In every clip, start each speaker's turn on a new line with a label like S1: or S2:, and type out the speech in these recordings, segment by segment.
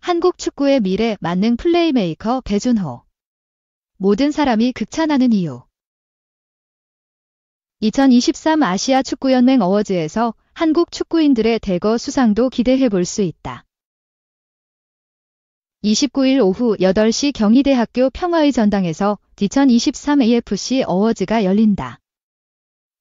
S1: 한국 축구의 미래 만능 플레이메이커 배준호. 모든 사람이 극찬하는 이유. 2023 아시아 축구연맹 어워즈에서 한국 축구인들의 대거 수상도 기대해 볼 수 있다. 29일 오후 8시 경희대학교 평화의 전당에서 2023 AFC 어워즈가 열린다.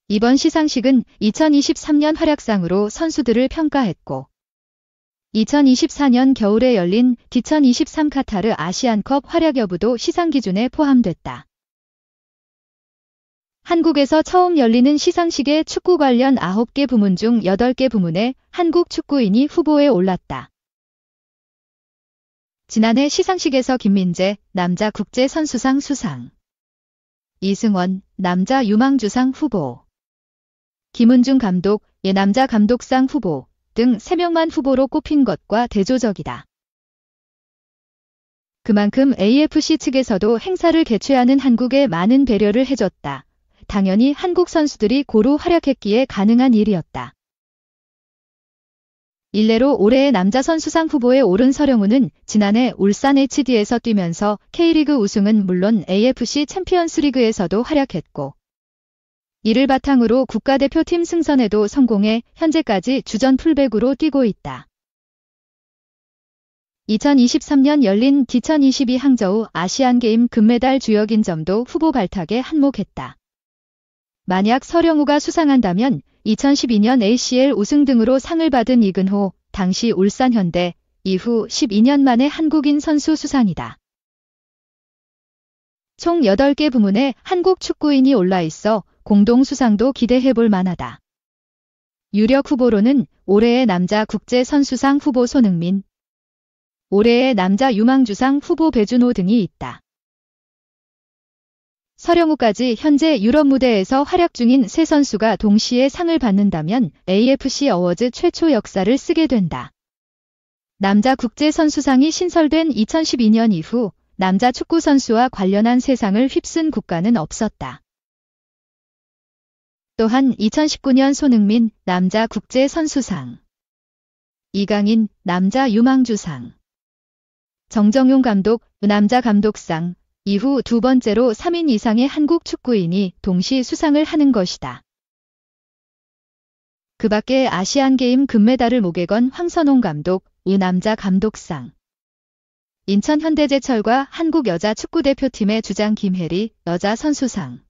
S1: 이번 시상식은 2023년 활약상으로 선수들을 평가했고 2024년 겨울에 열린 2023 카타르 아시안컵 활약 여부도 시상 기준에 포함됐다. 한국에서 처음 열리는 시상식에 축구 관련 9개 부문 중 8개 부문에 한국 축구인이 후보에 올랐다. 지난해 시상식에서 김민재 남자 국제선수상 수상, 이승원 남자 유망주상 후보, 김은중 감독 남자 감독상 후보 등 3명만 후보로 꼽힌 것과 대조적이다. 그만큼 AFC 측에서도 행사를 개최하는 한국에 많은 배려를 해줬다. 당연히 한국 선수들이 고루 활약했기에 가능한 일이었다. 일례로 올해의 남자 선수상 후보에 오른 서령우는 지난해 울산 HD에서 뛰면서 K리그 우승은 물론 AFC 챔피언스리그에서도 활약했고 이를 바탕으로 국가대표팀 승선에도 성공해 현재까지 주전 풀백으로 뛰고 있다. 2023년 열린 2022 항저우 아시안게임 금메달 주역인 점도 후보 발탁에 한몫했다. 만약 서령우가 수상한다면 2012년 ACL 우승 등으로 상을 받은 이근호, 당시 울산현대, 이후 12년 만에 한국인 선수 수상이다. 총 8개 부문에 한국 축구인이 올라 있어 공동 수상도 기대해볼 만하다. 유력 후보로는 올해의 남자 국제선수상 후보 손흥민, 올해의 남자 유망주상 후보 배준호 등이 있다. 서령우까지 현재 유럽 무대에서 활약 중인 세 선수가 동시에 상을 받는다면 AFC 어워즈 최초 역사를 쓰게 된다. 남자 국제선수상이 신설된 2012년 이후 남자 축구 선수와 관련한 세 상을 휩쓴 국가는 없었다. 또한 2019년 손흥민 남자 국제선수상, 이강인 남자 유망주상, 정정용 감독 남자 감독상 이후 두 번째로 3인 이상의 한국 축구인이 동시 수상을 하는 것이다. 그 밖에 아시안게임 금메달을 목에 건 황선홍 감독 남자 감독상, 인천 현대제철과 한국 여자 축구대표팀의 주장 김혜리 여자 선수상,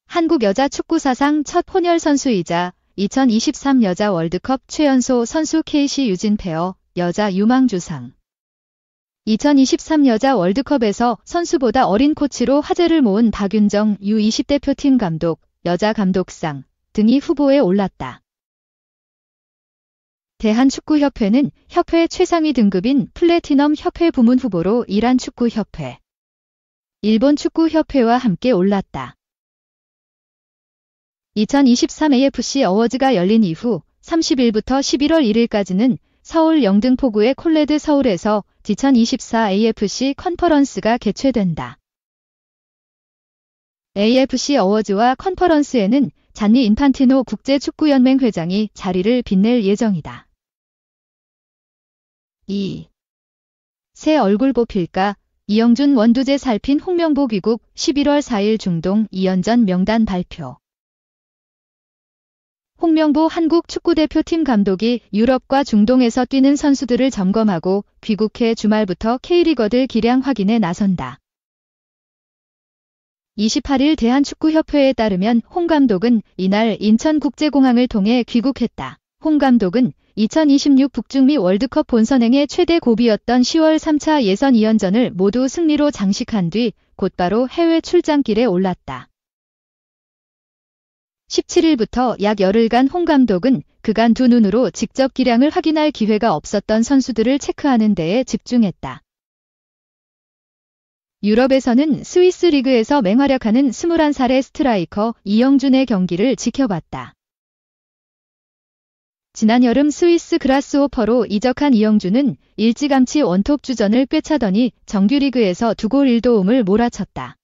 S1: 한국 여자 축구 사상 첫 혼혈 선수이자 2023 여자 월드컵 최연소 선수 KC 유진페어 여자 유망주상, 2023 여자 월드컵에서 선수보다 어린 코치로 화제를 모은 박윤정 U20 대표팀 감독 여자 감독상 등이 후보에 올랐다. 대한축구협회는 협회 최상위 등급인 플래티넘 협회 부문 후보로 이란축구협회, 일본축구협회와 함께 올랐다. 2023 AFC 어워즈가 열린 이후 30일부터 11월 1일까지는 서울 영등포구의 콜레드 서울에서 2024 AFC 컨퍼런스가 개최된다. AFC 어워즈와 컨퍼런스에는 잔니 인판티노 국제축구연맹 회장이 자리를 빛낼 예정이다. 2. 새 얼굴 뽑힐까? 이영준 원두재 살핀 홍명보 귀국 11월 4일 중동 2연전 명단 발표. 홍명보 한국 축구대표팀 감독이 유럽과 중동에서 뛰는 선수들을 점검하고 귀국해 주말부터 K리거들 기량 확인에 나선다. 28일 대한축구협회에 따르면 홍 감독은 이날 인천국제공항을 통해 귀국했다. 홍 감독은 2026 북중미 월드컵 본선행의 최대 고비였던 10월 3차 예선 2연전을 모두 승리로 장식한 뒤 곧바로 해외 출장길에 올랐다. 17일부터 약 열흘간 홍 감독은 그간 두 눈으로 직접 기량을 확인할 기회가 없었던 선수들을 체크하는 데에 집중했다. 유럽에서는 스위스 리그에서 맹활약하는 21살의 스트라이커 이영준의 경기를 지켜봤다. 지난 여름 스위스 그라스호퍼로 이적한 이영준은 일찌감치 원톱 주전을 꿰차더니 정규리그에서 2골 1도움을 몰아쳤다.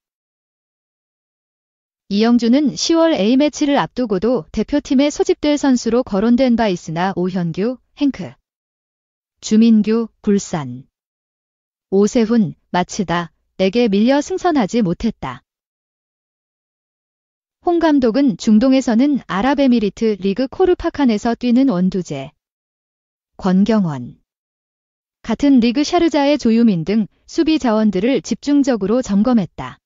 S1: 이영준은 10월 A매치를 앞두고도 대표팀에 소집될 선수로 거론된 바 있으나 오현규, 행크, 주민규, 불산. 오세훈, 마츠다, 에게 밀려 승선하지 못했다. 홍 감독은 중동에서는 아랍에미리트 리그 코르파칸에서 뛰는 원두재. 권경원. 같은 리그 샤르자의 조유민 등 수비 자원들을 집중적으로 점검했다.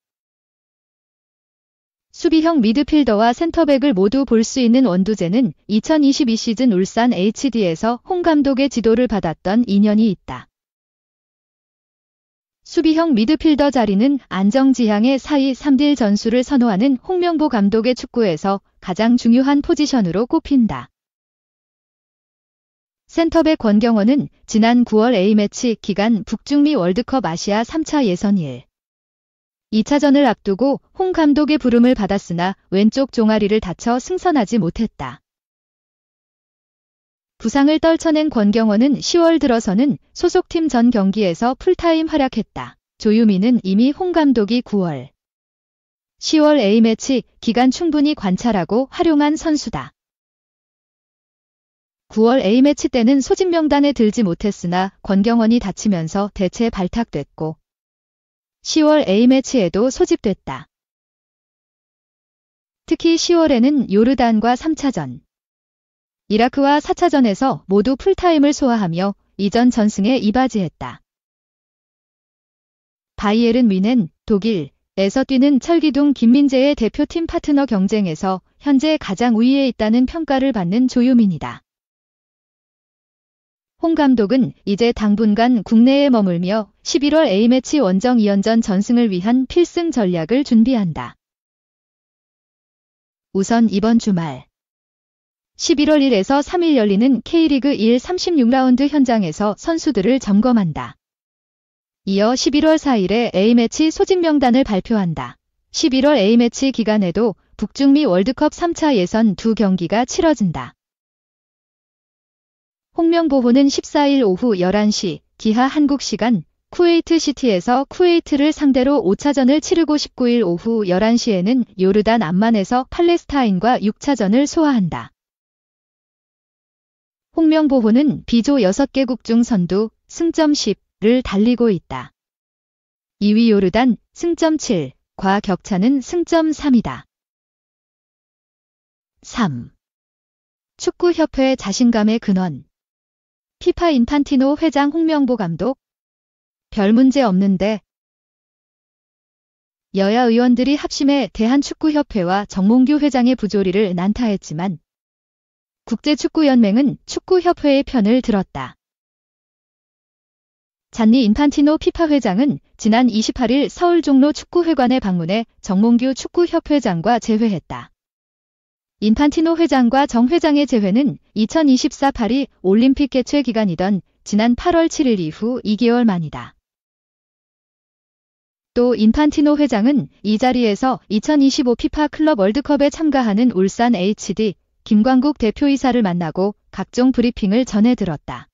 S1: 수비형 미드필더와 센터백을 모두 볼 수 있는 원두재는 2022 시즌 울산 HD에서 홍 감독의 지도를 받았던 인연이 있다. 수비형 미드필더 자리는 안정지향의 4-2-3-1 전술을 선호하는 홍명보 감독의 축구에서 가장 중요한 포지션으로 꼽힌다. 센터백 권경원은 지난 9월 A매치 기간 북중미 월드컵 아시아 3차 예선 2차전을 앞두고 홍 감독의 부름을 받았으나 왼쪽 종아리를 다쳐 승선하지 못했다. 부상을 떨쳐낸 권경원은 10월 들어서는 소속팀 전 경기에서 풀타임 활약했다. 조유민은 이미 홍 감독이 9월, 10월 A매치 기간 충분히 관찰하고 활용한 선수다. 9월 A매치 때는 소집 명단에 들지 못했으나 권경원이 다치면서 대체 발탁됐고 10월 A매치에도 소집됐다. 특히 10월에는 요르단과 3차전, 이라크와 4차전에서 모두 풀타임을 소화하며 이전 전승에 이바지했다. 바이에른 뮌헨, 독일에서 뛰는 철기둥 김민재의 대표팀 파트너 경쟁에서 현재 가장 우위에 있다는 평가를 받는 조유민이다. 홍 감독은 이제 당분간 국내에 머물며 11월 A매치 원정 2연전 전승을 위한 필승 전략을 준비한다. 우선 이번 주말 11월 1에서 3일 열리는 K리그 1 36라운드 현장에서 선수들을 점검한다. 이어 11월 4일에 A매치 소집 명단을 발표한다. 11월 A매치 기간에도 북중미 월드컵 3차 예선 2경기가 치러진다. 홍명보호는 14일 오후 11시 기하 한국 시간 쿠웨이트 시티에서 쿠웨이트를 상대로 5차전을 치르고 19일 오후 11시에는 요르단 암만에서 팔레스타인과 6차전을 소화한다. 홍명보호는 B조 6개국 중 선두 승점 10를 달리고 있다. 2위 요르단 승점 7과 격차는 승점 3이다. 3. 축구협회 자신감의 근원. 피파 인판티노 회장 홍명보 감독. 별 문제 없는데. 여야 의원들이 합심해 대한축구협회와 정몽규 회장의 부조리를 난타했지만 국제축구연맹은 축구협회의 편을 들었다. 잔니 인판티노 피파 회장은 지난 28일 서울 종로 축구회관에 방문해 정몽규 축구협회장과 재회했다. 인판티노 회장과 정 회장의 재회는 2024 파리 올림픽 개최 기간이던 지난 8월 7일 이후 2개월 만이다. 또 인판티노 회장은 이 자리에서 2025 피파 클럽 월드컵에 참가하는 울산 HD 김광국 대표이사를 만나고 각종 브리핑을 전해들었다.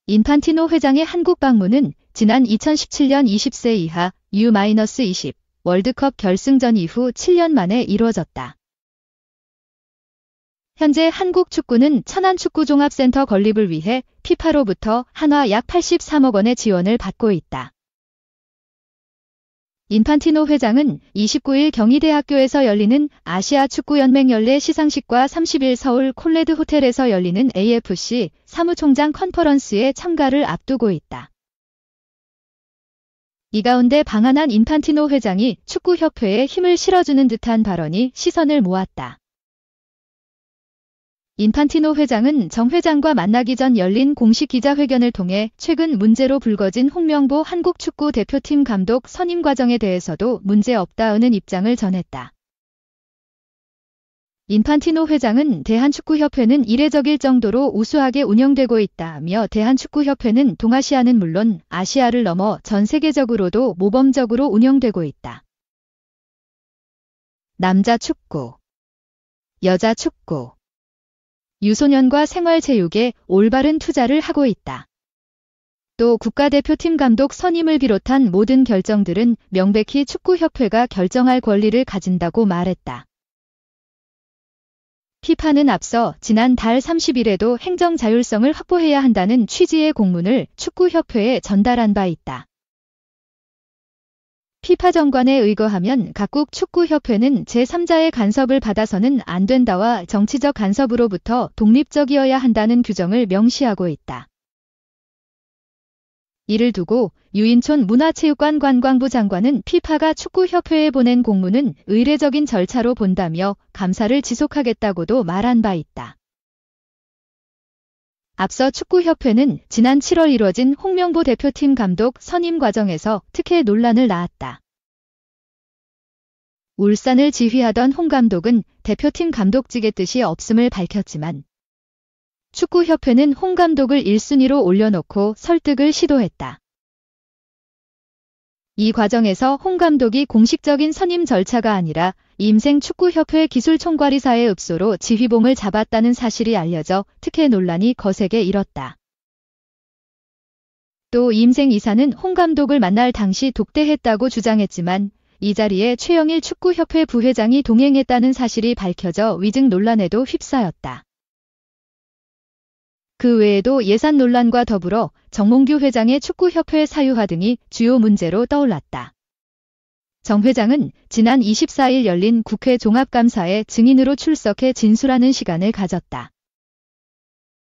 S1: 인판티노 회장의 한국 방문은 지난 2017년 20세 이하 U-20 월드컵 결승전 이후 7년 만에 이루어졌다. 현재 한국 축구는 천안축구종합센터 건립을 위해 피파로부터 한화 약 83억 원의 지원을 받고 있다. 인판티노 회장은 29일 경희대학교에서 열리는 아시아 축구연맹 연례 시상식과 30일 서울 콜레드 호텔에서 열리는 AFC 사무총장 컨퍼런스에 참가를 앞두고 있다. 이 가운데 방한한 인판티노 회장이 축구협회에 힘을 실어주는 듯한 발언이 시선을 모았다. 인판티노 회장은 정 회장과 만나기 전 열린 공식 기자회견을 통해 최근 문제로 불거진 홍명보 한국 축구 대표팀 감독 선임 과정에 대해서도 문제 없다는 입장을 전했다. 인판티노 회장은 대한축구협회는 이례적일 정도로 우수하게 운영되고 있다며 대한축구협회는 동아시아는 물론 아시아를 넘어 전 세계적으로도 모범적으로 운영되고 있다. 남자 축구, 여자 축구, 유소년과 생활체육에 올바른 투자를 하고 있다. 또 국가대표팀 감독 선임을 비롯한 모든 결정들은 명백히 축구협회가 결정할 권리를 가진다고 말했다. 피파는 앞서 지난 달 30일에도 행정 자율성을 확보해야 한다는 취지의 공문을 축구협회에 전달한 바 있다. 피파 정관에 의거하면 각국 축구협회는 제3자의 간섭을 받아서는 안 된다와 정치적 간섭으로부터 독립적이어야 한다는 규정을 명시하고 있다. 이를 두고 유인촌 문화체육관관광부 장관은 피파가 축구협회에 보낸 공문은 의례적인 절차로 본다며 감사를 지속하겠다고도 말한 바 있다. 앞서 축구협회는 지난 7월 이뤄진 홍명보 대표팀 감독 선임 과정에서 특혜 논란을 낳았다. 울산을 지휘하던 홍 감독은 대표팀 감독직의 뜻이 없음을 밝혔지만 축구협회는 홍 감독을 1순위로 올려놓고 설득을 시도했다. 이 과정에서 홍 감독이 공식적인 선임 절차가 아니라 임생 축구협회 기술총괄이사의 읍소로 지휘봉을 잡았다는 사실이 알려져 특혜 논란이 거세게 일었다. 또 임생 이사는 홍 감독을 만날 당시 독대했다고 주장했지만 이 자리에 최영일 축구협회 부회장이 동행했다는 사실이 밝혀져 위증 논란에도 휩싸였다. 그 외에도 예산 논란과 더불어 정몽규 회장의 축구협회 사유화 등이 주요 문제로 떠올랐다. 정 회장은 지난 24일 열린 국회 종합감사에 증인으로 출석해 진술하는 시간을 가졌다.